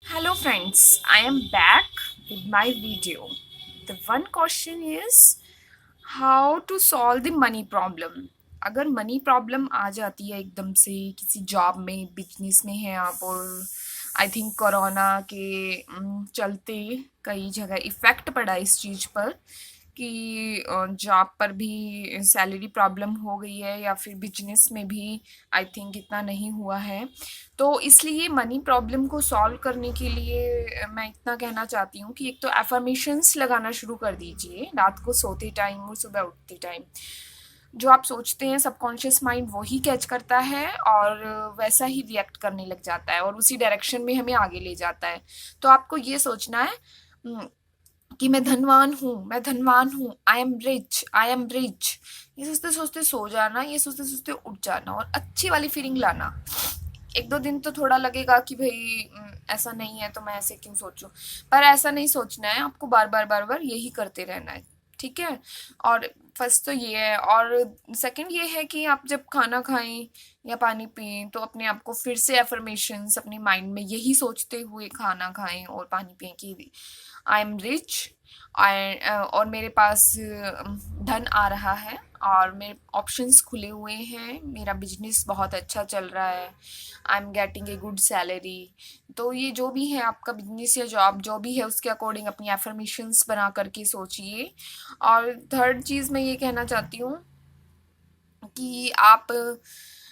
Hello friends, I am back with my video. The one question is how to solve the money problem. अगर money problem आ जाती है एकदम से किसी job में बिजनेस में है आप और आई थिंक कोरोना के चलते कई जगह इफ़ेक्ट पड़ा इस चीज़ पर कि जॉब पर भी सैलरी प्रॉब्लम हो गई है या फिर बिजनेस में भी आई थिंक इतना नहीं हुआ है। तो इसलिए मनी प्रॉब्लम को सॉल्व करने के लिए मैं इतना कहना चाहती हूँ कि एक तो एफर्मेशंस लगाना शुरू कर दीजिए रात को सोते टाइम और सुबह उठते टाइम। जो आप सोचते हैं सबकॉन्शियस माइंड वही कैच करता है और वैसा ही रिएक्ट करने लग जाता है और उसी डायरेक्शन में हमें आगे ले जाता है। तो आपको ये सोचना है कि मैं धनवान हूँ, आई एम रिच। ये सोचते सोचते सो जाना, ये सोचते सोचते उठ जाना और अच्छी वाली फीलिंग लाना। एक दो दिन तो थोड़ा लगेगा कि भाई ऐसा नहीं है तो मैं ऐसे क्यों सोचूं, पर ऐसा नहीं सोचना है, आपको बार बार यही करते रहना है। ठीक है। और फर्स्ट तो ये है और सेकंड ये है कि आप जब खाना खाएं या पानी पिएं तो अपने आप को फिर से एफर्मेशंस अपने माइंड में यही सोचते हुए खाना खाएं और पानी पिएं कि आई एम रिच और मेरे पास धन आ रहा है और मेरे ऑप्शंस खुले हुए हैं, मेरा बिजनेस बहुत अच्छा चल रहा है, I am getting a good salary. तो ये जो भी है आपका बिजनेस या जॉब जो भी है उसके अकॉर्डिंग अपनी एफर्मेशंस बना करके सोचिए। और थर्ड चीज़ मैं ये कहना चाहती हूँ कि आप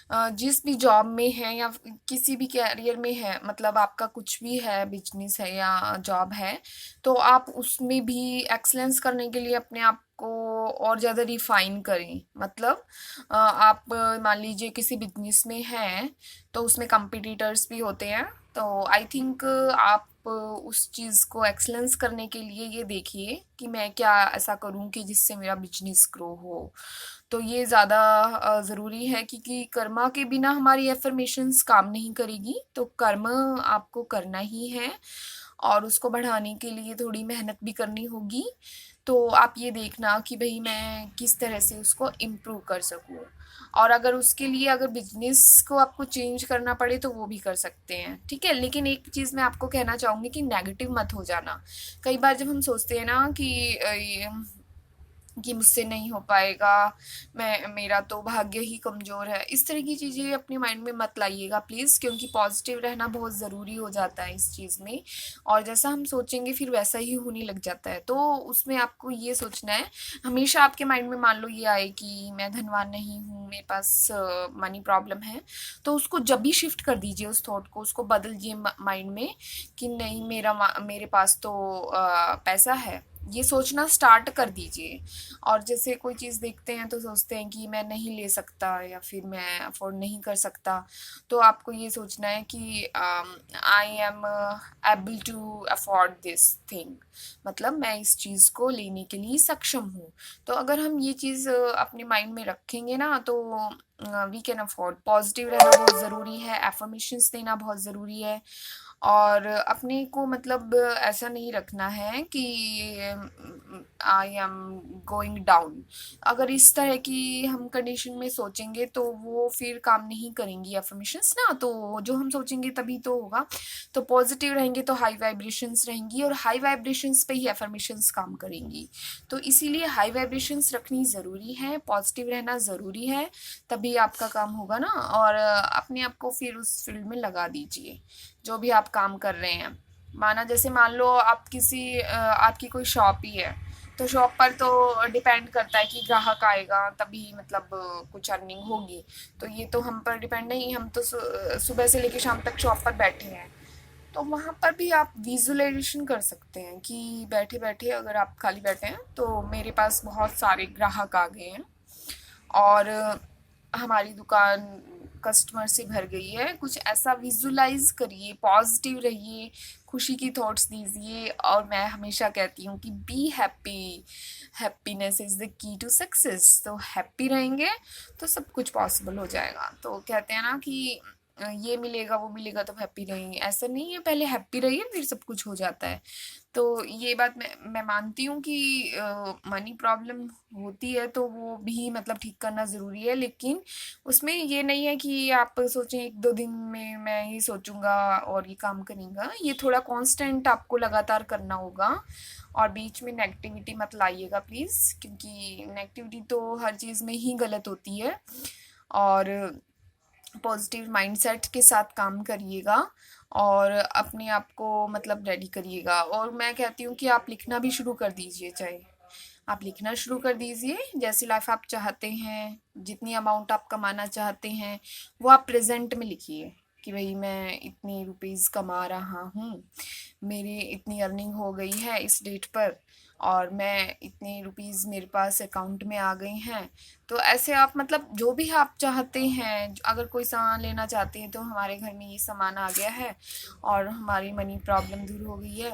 जिस भी जॉब में हैं या किसी भी कैरियर में है, मतलब आपका कुछ भी है बिजनेस है या जॉब है, तो आप उसमें भी एक्सलेंस करने के लिए अपने आप को और ज़्यादा रिफाइन करें। मतलब आप मान लीजिए किसी बिजनेस में हैं तो उसमें कंपटीटर्स भी होते हैं। तो आई थिंक आप उस चीज़ को एक्सलेंस करने के लिए ये देखिए कि मैं क्या ऐसा करूं कि जिससे मेरा बिजनेस ग्रो हो। तो ये ज़्यादा ज़रूरी है क्योंकि कर्मा के बिना हमारी एफर्मेशंस काम नहीं करेगी, तो कर्म आपको करना ही है और उसको बढ़ाने के लिए थोड़ी मेहनत भी करनी होगी। तो आप ये देखना कि भाई मैं किस तरह से उसको इम्प्रूव कर सकूँ। और अगर उसके लिए अगर बिजनेस को आपको चेंज करना पड़े तो वो भी कर सकते हैं। ठीक है, लेकिन एक चीज़ मैं आपको कहना चाहूँगी कि नेगेटिव मत हो जाना। कई बार जब हम सोचते हैं ना कि मुझसे नहीं हो पाएगा, मैं मेरा तो भाग्य ही कमज़ोर है, इस तरह की चीज़ें अपने माइंड में मत लाइएगा प्लीज़, क्योंकि पॉजिटिव रहना बहुत ज़रूरी हो जाता है इस चीज़ में। और जैसा हम सोचेंगे फिर वैसा ही होने लग जाता है। तो उसमें आपको ये सोचना है, हमेशा आपके माइंड में मान लो ये आए कि मैं धनवान नहीं हूँ, मेरे पास मनी प्रॉब्लम है, तो उसको जब भी शिफ्ट कर दीजिए, उस थॉट को उसको बदल दिए माइंड में कि नहीं मेरे पास तो पैसा है। ये सोचना स्टार्ट कर दीजिए। और जैसे कोई चीज़ देखते हैं तो सोचते हैं कि मैं नहीं ले सकता या फिर मैं अफोर्ड नहीं कर सकता, तो आपको ये सोचना है कि I am able to afford this thing, मतलब मैं इस चीज़ को लेने के लिए सक्षम हूँ। तो अगर हम ये चीज़ अपने माइंड में रखेंगे ना तो वी कैन अफोर्ड। पॉजिटिव रहना बहुत ज़रूरी है, एफर्मेशंस देना बहुत ज़रूरी है। और अपने को मतलब ऐसा नहीं रखना है कि आई एम गोइंग डाउन। अगर इस तरह की हम कंडीशन में सोचेंगे तो वो फिर काम नहीं करेंगी अफर्मेशंस ना, तो जो हम सोचेंगे तभी तो होगा। तो पॉजिटिव रहेंगे तो हाई वाइब्रेशंस रहेंगी और हाई वाइब्रेशंस पे ही अफर्मेशंस काम करेंगी। तो इसीलिए हाई वाइब्रेशंस रखनी ज़रूरी है, पॉजिटिव रहना ज़रूरी है, तभी आपका काम होगा ना। और अपने आप को फिर उस फील्ड में लगा दीजिए जो भी आप काम कर रहे हैं। माना जैसे मान लो आप आपकी कोई शॉप ही है, तो शॉप पर तो डिपेंड करता है कि ग्राहक आएगा तभी मतलब कुछ अर्निंग होगी। तो ये तो हम पर डिपेंड नहीं, हम तो सुबह से लेकर शाम तक शॉप पर बैठे हैं। तो वहाँ पर भी आप विजुअलाइजेशन कर सकते हैं कि बैठे बैठे अगर आप खाली बैठे हैं तो मेरे पास बहुत सारे ग्राहक आ गए हैं और हमारी दुकान कस्टमर से भर गई है। कुछ ऐसा विजुलाइज करिए, पॉजिटिव रहिए, खुशी की थॉट्स दीजिए। और मैं हमेशा कहती हूँ कि be happy, happiness is the key to success. तो हैप्पी रहेंगे तो सब कुछ पॉसिबल हो जाएगा। तो कहते हैं ना कि ये मिलेगा वो मिलेगा तो हैप्पी रहेंगे, ऐसा नहीं है, पहले हैप्पी रहिए फिर सब कुछ हो जाता है। तो ये बात मैं मानती हूँ कि मनी प्रॉब्लम होती है तो वो भी मतलब ठीक करना ज़रूरी है, लेकिन उसमें ये नहीं है कि आप सोचें 1-2 दिन में मैं ये सोचूंगा और ये काम करूँगा। ये थोड़ा कांस्टेंट आपको लगातार करना होगा, और बीच में नेगेटिविटी मत लाइएगा प्लीज़, क्योंकि नेगेटिविटी तो हर चीज़ में ही गलत होती है। और पॉजिटिव माइंडसेट के साथ काम करिएगा और अपने आप को मतलब रेडी करिएगा। और मैं कहती हूँ कि आप लिखना भी शुरू कर दीजिए, चाहे आप लिखना शुरू कर दीजिए जैसी लाइफ आप चाहते हैं, जितनी अमाउंट आप कमाना चाहते हैं वो आप प्रेजेंट में लिखिए कि भाई मैं इतनी रुपीज़ कमा रहा हूँ, मेरी इतनी अर्निंग हो गई है इस डेट पर, और मैं इतने रुपीज़ मेरे पास अकाउंट में आ गए हैं। तो ऐसे आप मतलब जो भी आप चाहते हैं, अगर कोई सामान लेना चाहते हैं तो हमारे घर में ये सामान आ गया है और हमारी मनी प्रॉब्लम दूर हो गई है,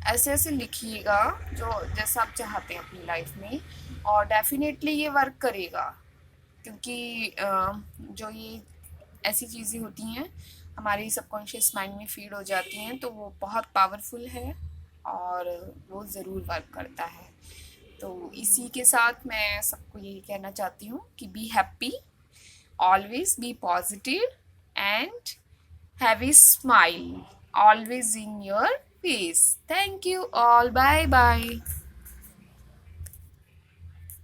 ऐसे ऐसे लिखिएगा जो जैसा आप चाहते हैं अपनी लाइफ में, और डेफिनेटली ये वर्क करेगा। क्योंकि जो ये ऐसी चीज़ें होती हैं हमारी सबकॉन्शियस माइंड में फीड हो जाती हैं तो वो बहुत पावरफुल है और वो ज़रूर वर्क करता है। तो इसी के साथ मैं सबको यही कहना चाहती हूँ कि be happy, always be positive, and have a smile always in your face. Thank you all, bye bye.